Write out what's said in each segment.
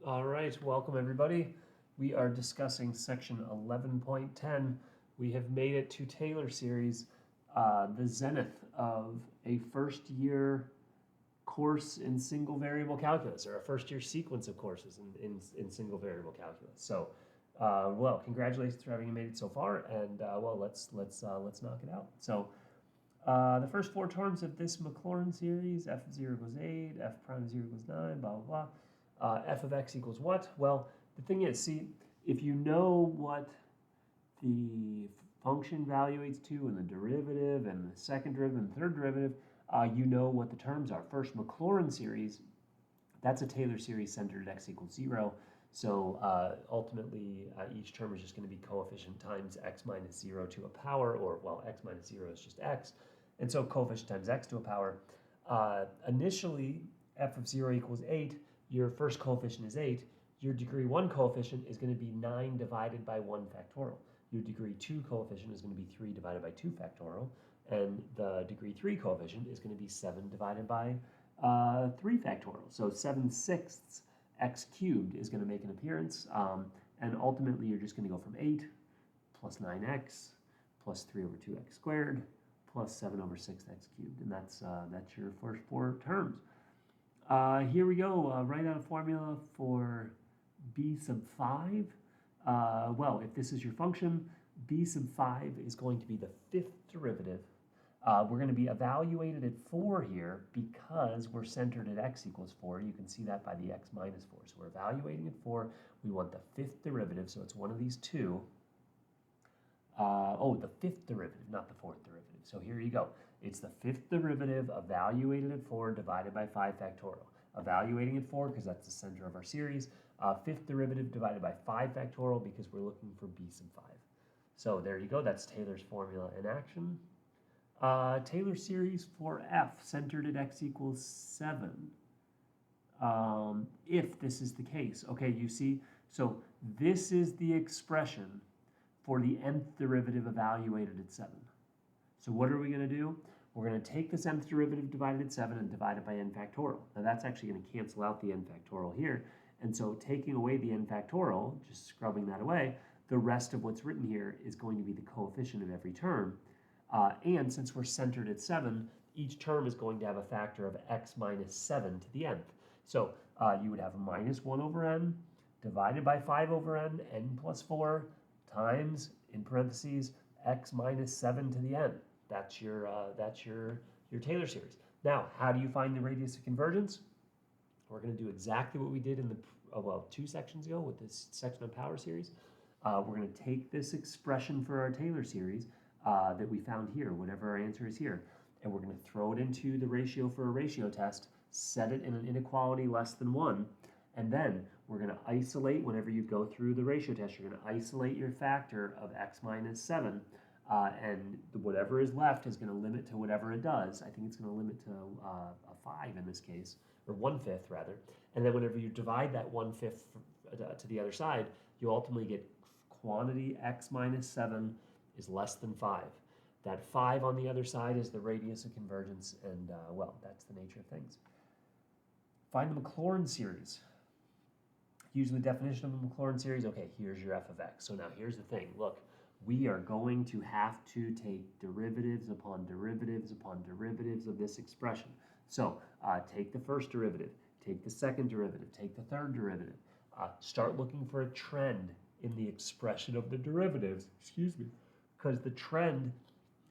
All right, welcome everybody. We are discussing section 11.10. We have made it to Taylor series, the zenith of a first year course in single variable calculus, or a first year sequence of courses in single variable calculus. So, well, congratulations for having made it so far, and well, let's knock it out. So, the first four terms of this Maclaurin series, f of 0 equals 8, f prime of 0 equals 9, blah, blah, blah. F of x equals what? Well, the thing is, see, if you know what the function evaluates to and the derivative and the second derivative and third derivative, you know what the terms are. First, Maclaurin series, that's a Taylor series centered at x equals 0. So ultimately, each term is just going to be coefficient times x minus 0 to a power, or, well, x minus 0 is just x. And so coefficient times x to a power. Initially, f of 0 equals 8. Your first coefficient is 8. Your degree 1 coefficient is going to be 9 divided by 1 factorial. Your degree 2 coefficient is going to be 3 divided by 2 factorial. And the degree 3 coefficient is going to be 7 divided by 3 factorial. So 7/6 x cubed is going to make an appearance. And ultimately, you're just going to go from 8 plus 9x plus 3 over 2x squared plus 7 over 6x cubed. And that's your first four terms. Here we go, write out a formula for b sub 5. Well, if this is your function, b sub 5 is going to be the fifth derivative. We're going to be evaluated at 4 here because we're centered at x equals 4. You can see that by the x minus 4. So we're evaluating at 4. We want the fifth derivative, so it's one of these two. The fifth derivative, not the fourth derivative. So here you go. It's the fifth derivative evaluated at 4 divided by 5 factorial. Evaluating at 4 because that's the center of our series. Fifth derivative divided by 5 factorial because we're looking for b sub 5. So there you go. That's Taylor's formula in action. Taylor series for f centered at x equals 7. If this is the case. Okay, you see, so this is the expression for the nth derivative evaluated at 7. So what are we going to do? We're going to take this nth derivative divided at 7 and divide it by n factorial. Now that's actually going to cancel out the n factorial here. And so taking away the n factorial, just scrubbing that away, the rest of what's written here is going to be the coefficient of every term. And since we're centered at 7, each term is going to have a factor of x minus 7 to the nth. So you would have minus 1 over n divided by 5 over n plus 4 times, in parentheses, x minus 7 to the n. That's your Taylor series. Now, how do you find the radius of convergence? We're going to do exactly what we did in the 2 sections ago with this section of power series. We're going to take this expression for our Taylor series that we found here, whatever our answer is here, and we're going to throw it into the ratio for a ratio test, set it in an inequality less than 1, and then we're going to isolate, whenever you go through the ratio test, you're going to isolate your factor of x minus 7, and whatever is left is going to limit to whatever it does. I think it's going to limit to a 5 in this case, or 1/5 rather. And then whenever you divide that 1/5 to the other side, you ultimately get quantity x minus 7 is less than 5. That 5 on the other side is the radius of convergence, and well, that's the nature of things. Find the Maclaurin series. Using the definition of the Maclaurin series, okay, here's your f of x. So now here's the thing. Look, we are going to have to take derivatives upon derivatives upon derivatives of this expression. So take the first derivative, take the second derivative, take the third derivative. Start looking for a trend in the expression of the derivatives, because the trend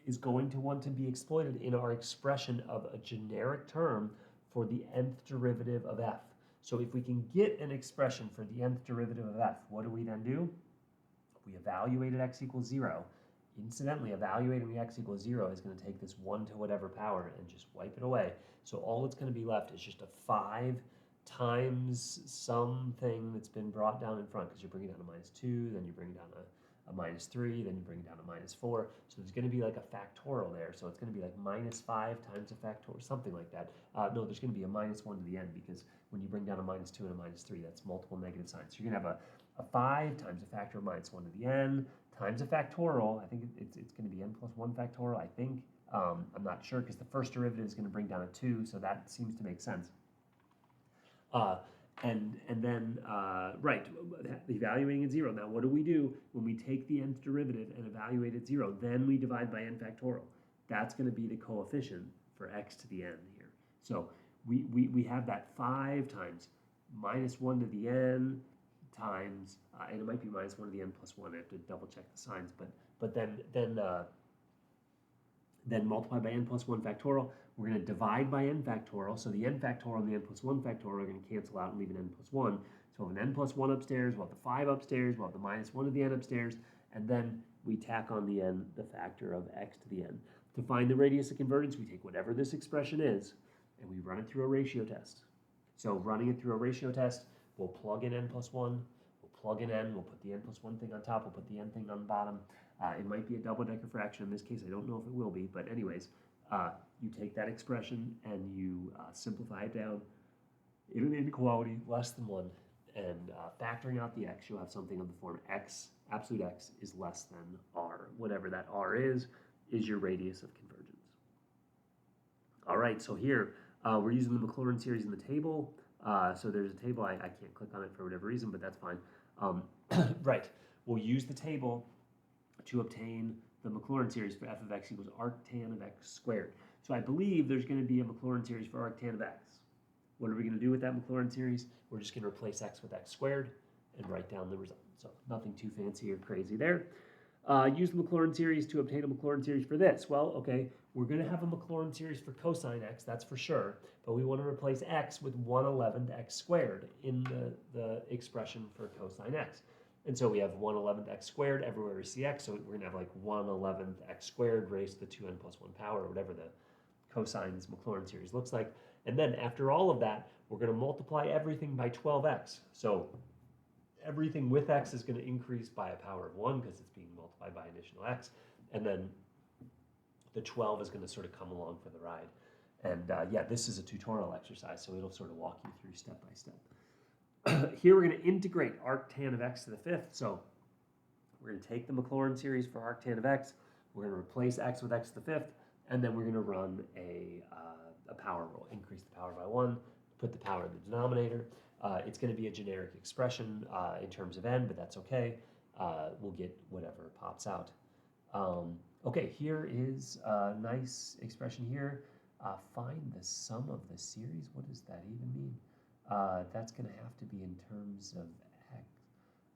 is going to want to be exploited in our expression of a generic term for the nth derivative of f. So if we can get an expression for the nth derivative of f, what do we then do? We evaluate at x equals 0. Incidentally, evaluating the x equals 0 is going to take this 1 to whatever power and just wipe it away. So all that's going to be left is just a 5 times something that's been brought down in front, because you bring it down to minus 2, then you bring it down to a minus 3, then you bring it down to minus 4. So there's going to be like a factorial there. So it's going to be like minus 5 times a factorial, something like that. No, there's going to be a minus 1 to the n, because when you bring down a minus 2 and a minus 3, that's multiple negative signs. So you're going to have a 5 times a factor of minus 1 to the n times a factorial. I think it's going to be n plus 1 factorial, I think. I'm not sure, because the first derivative is going to bring down a 2, so that seems to make sense. and then, right, evaluating at 0. Now, what do we do when we take the nth derivative and evaluate at 0? Then we divide by n factorial. That's going to be the coefficient for x to the n here. So we have that 5 times minus 1 to the n times, and it might be minus 1 to the n plus 1. I have to double check the signs, but then multiply by n plus 1 factorial. We're going to divide by n factorial. So the n factorial and the n plus 1 factorial are going to cancel out and leave an n plus 1. So we'll have an n plus 1 upstairs, we'll have the 5 upstairs, we'll have the minus 1 to the n upstairs, and then we tack on the n, the factor of x to the n. To find the radius of convergence, we take whatever this expression is, and we run it through a ratio test. So running it through a ratio test, we'll plug in n plus 1, we'll plug in n, we'll put the n plus 1 thing on top, we'll put the n thing on the bottom. It might be a double-decker fraction. In this case, I don't know if it will be, but anyways, you take that expression and you simplify it down in an inequality less than 1, and factoring out the x, you'll have something of the form x, absolute x, is less than r. Whatever that r is your radius of convergence. All right, so here we're using the Maclaurin series in the table. So there's a table. I can't click on it for whatever reason, but that's fine. Right, we'll use the table to obtain the Maclaurin series for f of x equals arctan of x squared. So I believe there's going to be a Maclaurin series for arctan of x. What are we going to do with that Maclaurin series? We're just going to replace x with x squared and write down the result. So nothing too fancy or crazy there. Use the Maclaurin series to obtain a Maclaurin series for this. Well, okay, we're going to have a Maclaurin series for cosine x, that's for sure, but we want to replace x with 1/11th x squared in the expression for cosine x. And so we have 1/11th x squared everywhere we see x, so we're going to have like 1/11th x squared raised to the 2n plus 1 power, or whatever the cosine's Maclaurin series looks like. And then after all of that, we're going to multiply everything by 12x. So everything with x is going to increase by a power of 1 because it's being multiplied by additional x. And then the 12 is going to sort of come along for the ride. And yeah, this is a tutorial exercise, so it'll sort of walk you through step by step. Here we're going to integrate arctan of x to the 5th. So we're going to take the Maclaurin series for arctan of x. We're going to replace x with x to the 5th. And then we're going to run a power rule. Increase the power by 1. Put the power in the denominator. It's going to be a generic expression in terms of n, but that's okay. We'll get whatever pops out. Okay, here is a nice expression here. Find the sum of the series. What does that even mean? That's going to have to be in terms of x.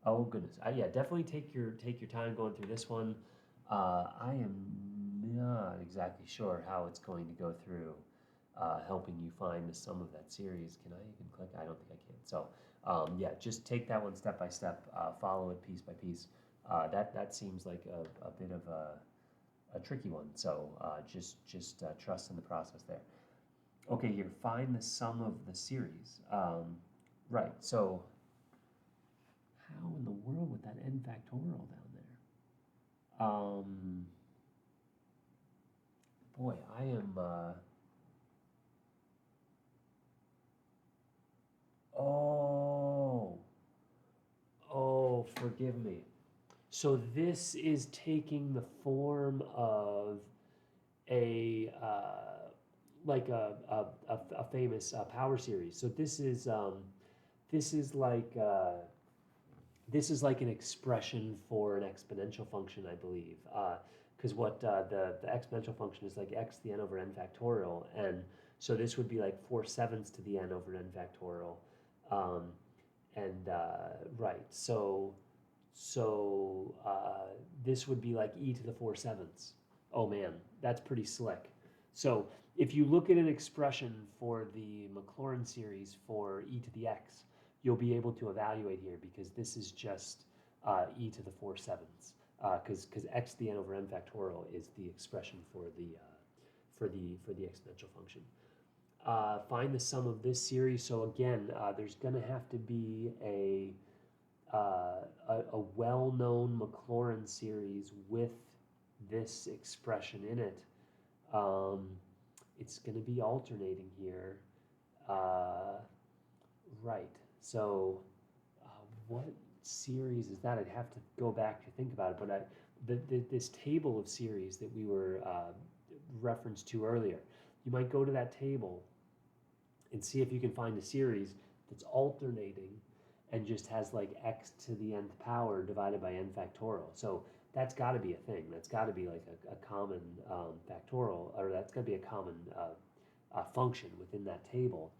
Oh goodness, yeah, definitely take your time going through this one. I am not exactly sure how it's going to go through helping you find the sum of that series. Can I even click? I don't think I can. So yeah, just take that one step by step. Follow it piece by piece. That seems like a bit of a tricky one. So just trust in the process there. Okay, here, find the sum of the series. Right, so how in the world would that n factorial down there? Boy, I am, oh, forgive me. So this is taking the form of a, like a famous power series. So this is like an expression for an exponential function, I believe, because what the exponential function is like x to the n over n factorial, and so this would be like 4/7 to the n over n factorial, right. So this would be like e to the 4/7. Oh man, that's pretty slick. So if you look at an expression for the Maclaurin series for e to the x, you'll be able to evaluate here because this is just e to the 4/7, because x to the n over n factorial is the expression for the exponential function. Find the sum of this series. So again, there's going to have to be a well-known Maclaurin series with this expression in it. It's going to be alternating here. Right. So what series is that? I'd have to go back to think about it. But this table of series that we were referenced to earlier, you might go to that table and see if you can find a series it's alternating and just has like x to the nth power divided by n factorial. So that's got to be a thing. That's got to be like a common factorial, or that's got to be a common function within that table.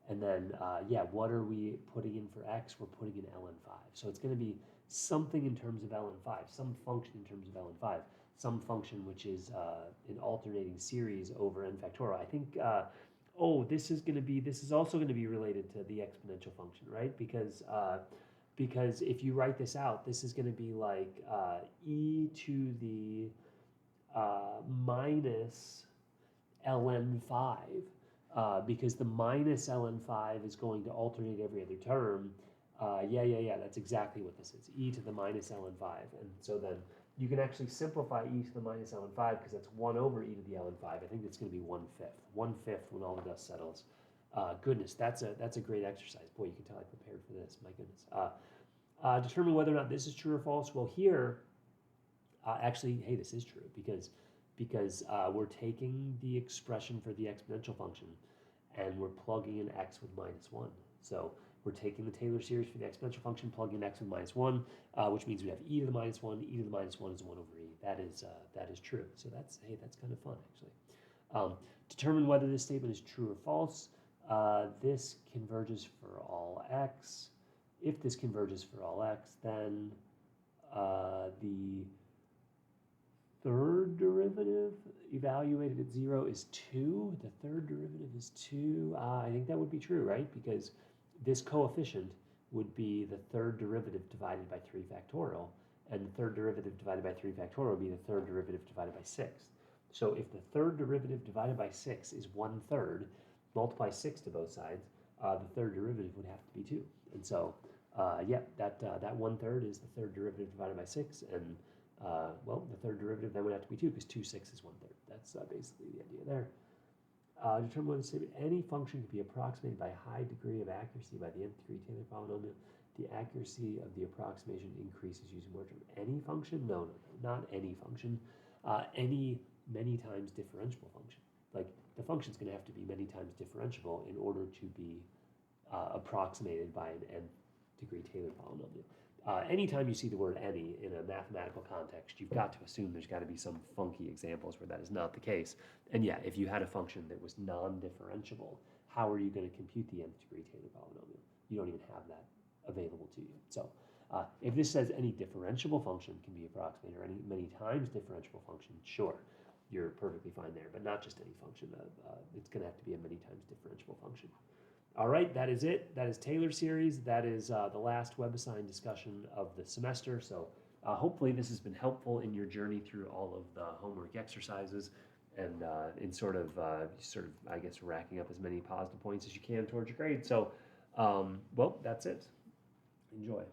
And then, yeah, what are we putting in for x? We're putting in ln5. So it's going to be something in terms of ln5, some function in terms of ln5, some function which is an alternating series over n factorial. I think, oh, this is also going to be related to the exponential function, right? Because if you write this out, this is going to be like e to the minus ln5, because the minus ln5 is going to alternate every other term. Yeah, that's exactly what this is, e to the minus ln5. And so then you can actually simplify e to the minus ln5 because that's 1 over e to the ln5. I think it's going to be 1/5. 1/5 when all the dust settles. Goodness, that's a great exercise. Boy, you can tell I prepared for this. My goodness. Determine whether or not this is true or false. Well, here, actually, hey, this is true because we're taking the expression for the exponential function and we're plugging in x with -1. So we're taking the Taylor series for the exponential function, plugging in x with -1, which means we have e to the -1. E to the -1 is 1 over e. That is true. So that's kind of fun, actually. Determine whether this statement is true or false. This converges for all x. If this converges for all x, then the third derivative evaluated at 0 is 2. The third derivative is 2. I think that would be true, right? Because this coefficient would be the third derivative divided by 3 factorial, and the third derivative divided by 3 factorial would be the third derivative divided by 6. So if the third derivative divided by 6 is 1/3, multiply 6 to both sides, the third derivative would have to be 2. And so, yeah, that 1/3 is the third derivative divided by 6, and well, the third derivative then would have to be 2 because 2/6 is 1/3. That's basically the idea there. Determine whether any function can be approximated by a high degree of accuracy by the nth degree Taylor polynomial. The accuracy of the approximation increases using more terms. Any function? No, not any function. Any many times differentiable function. Like the function is going to have to be many times differentiable in order to be approximated by an nth degree Taylor polynomial. Anytime you see the word any in a mathematical context, you've got to assume there's got to be some funky examples where that is not the case. And yeah, if you had a function that was non-differentiable, how are you going to compute the nth degree Taylor polynomial? You don't even have that available to you. So if this says any differentiable function can be approximated, or any many times differentiable function, sure, you're perfectly fine there, but not just any function. It's going to have to be a many times differentiable function. All right, that is it. That is Taylor series. That is the last WebAssign discussion of the semester. So hopefully this has been helpful in your journey through all of the homework exercises and in sort of, I guess, racking up as many positive points as you can towards your grade. So, well, that's it. Enjoy.